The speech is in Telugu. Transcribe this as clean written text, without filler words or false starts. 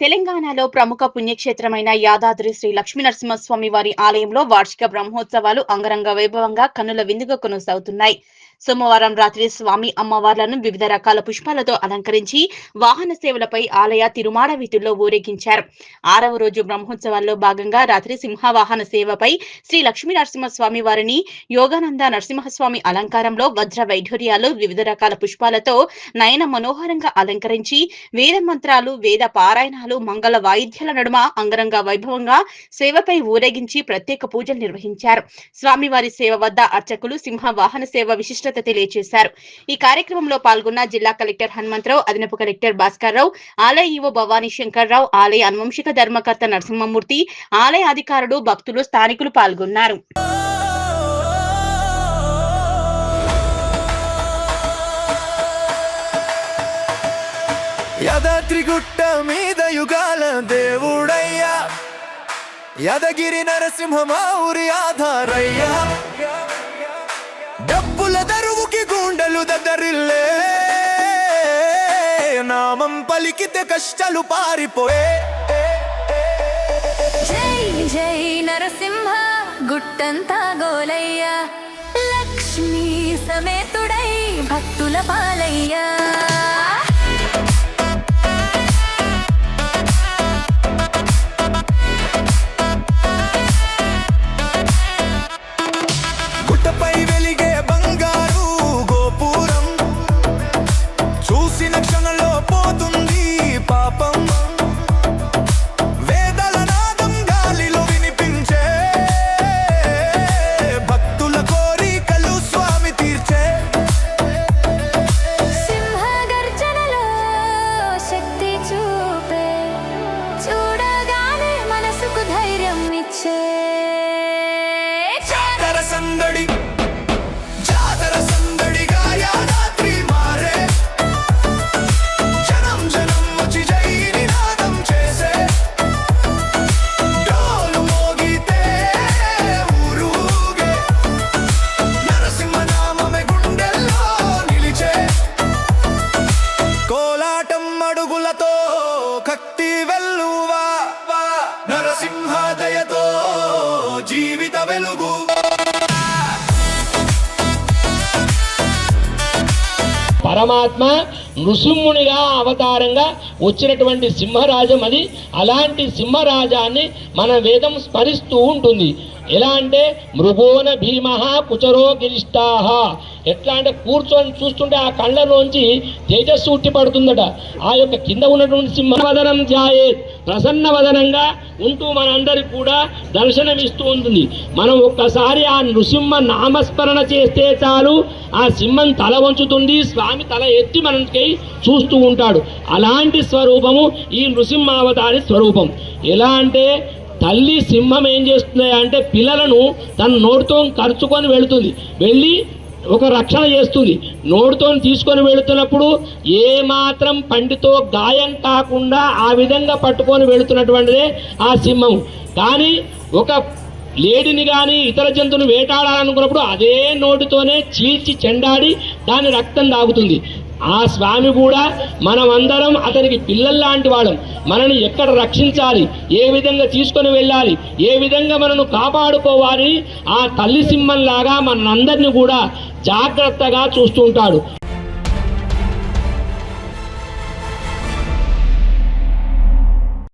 తెలంగాణలో ప్రముఖ పుణ్యక్షేత్రమైన యాదాద్రి శ్రీ లక్ష్మీనరసింహస్వామి వారి ఆలయంలో వార్షిక బ్రహ్మోత్సవాలు అంగరంగ వైభవంగా కన్నుల విందుగా కొనసాగుతున్నాయి. సోమవారం రాత్రి స్వామి అమ్మవార్లను వివిధ రకాల పుష్పాలతో అలంకరించి వాహన సేవలపై ఆలయ తిరుమాడ వీధుల్లో ఊరేగించారు. 6వ రోజు బ్రహ్మోత్సవాల్లో భాగంగా రాత్రి సింహవాహన సేవపై శ్రీ లక్ష్మీనరసింహస్వామి వారిని యోగానంద నరసింహస్వామి అలంకారంలో వజ్ర వైఢూర్యాలు వివిధ రకాల పుష్పాలతో నయన మనోహరంగా అలంకరించి వేద మంత్రాలు వేద పారాయణాలు మంగళ వాయిద్యాల నడుమ అంగరంగ వైభవంగా సేవపై ఊరేగించి ప్రత్యేక పూజలు నిర్వహించారు. స్వామివారి సేవ వద్ద అర్చకులు సింహ వాహన సేవ విశిష్టత తెలియజేశారు. ఈ కార్యక్రమంలో పాల్గొన్న జిల్లా కలెక్టర్ హనుమంతరావు, అదనపు కలెక్టర్ భాస్కర్ రావు, ఆలయ ఈవో భవానీ శంకర్ రావు, ఆలయ అనువంశిక ధర్మకర్త నరసింహమూర్తి, ఆలయ అధికారులు, భక్తులు, స్థానికులు పాల్గొన్నారు. యాదాద్రిగుట్ట మీద యుగాల దేవుడయ్యా, యాదగిరి నరసింహ మా ఊరి ఆధారయ్యా, డబ్బుల దరువుకి గుండెలు దద్దరిల్లే, నామం పలికితే కష్టాలు పారిపోయే. జై జై నరసింహ గుట్టంతా గోలయ్య, లక్ష్మీ సమేతుడై భక్తుల పాలయ్యా. గుట్టపై వెలిగే బంగారు గోపురం చూసిన క్షణంలో పోతుంది పాపం, వేదల నాదం గాలిలో వినిపించే, భక్తుల కోరికలు స్వామి తీర్చే. సింహ గర్జనలో శక్తి చూపే, చూడగానే మనసుకు ధైర్యం ఇచ్చే. సందడి జాతర సందడిగా యాదాద్రి మారే, జనం జనం వచ్చి జై నినాదం చేసే, డోలు మోగితే ఊరూగే, నరసింహ నామమే గుండెల్లో నిలిచే, కోలాటం అడుగులతో కత్తి వెల్లువా, నరసింహ దయతో జీవిత వెలుగు. పరమాత్మ నృసింహునిగా అవతారంగా వచ్చినటువంటి సింహరాజం అది. అలాంటి సింహరాజాన్ని మన వేదం స్మరిస్తూ ఉంటుంది. ఎలా అంటే మృగోన భీమ కుచరో గిరిష్టాహ, ఎట్లా అంటే కూర్చొని చూస్తుంటే ఆ కళ్ళలోంచి తేజస్సు ఉట్టి పడుతుందట. ఆ యొక్క కింద ఉన్నటువంటి సింహవదనం ధ్యాయేత్, ప్రసన్న వదనంగా ఉంటూ మనందరికి కూడా దర్శనమిస్తూ ఉంటుంది. మనం ఒక్కసారి ఆ నృసింహ నామస్మరణ చేస్తే చాలు, ఆ సింహం తల వంచుతుంది, స్వామి తల ఎత్తి మనకి చూస్తూ ఉంటాడు. అలాంటి స్వరూపము ఈ నృసింహావతారి స్వరూపం. ఎలా అంటే తల్లి సింహం ఏం చేస్తుంది అంటే పిల్లలను తన నోటితో కరుచుకొని వెళుతుంది, వెళ్ళి ఒక రక్షణ చేస్తుంది. నోటితో తీసుకొని వెళుతున్నప్పుడు ఏ మాత్రం పంటితో గాయం కాకుండా ఆ విధంగా పట్టుకొని వెళుతున్నటువంటిదే ఆ సింహం. కానీ ఒక లేడిని కానీ ఇతర జంతువుని వేటాడాలనుకున్నప్పుడు అదే నోటితోనే చీల్చి చెండాడి దాని రక్తం తాగుతుంది. ఆ స్వామి కూడా మనమందరం అతనికి పిల్లల్లాంటి వాళ్ళం. మనని ఎక్కడ రక్షించాలి, ఏ విధంగా తీసుకొని వెళ్ళాలి, ఏ విధంగా మనను కాపాడుకోవాలి, ఆ తల్లి సింహంలాగా మనందరినీ కూడా జాగ్రత్తగా చూస్తూ ఉంటాడు.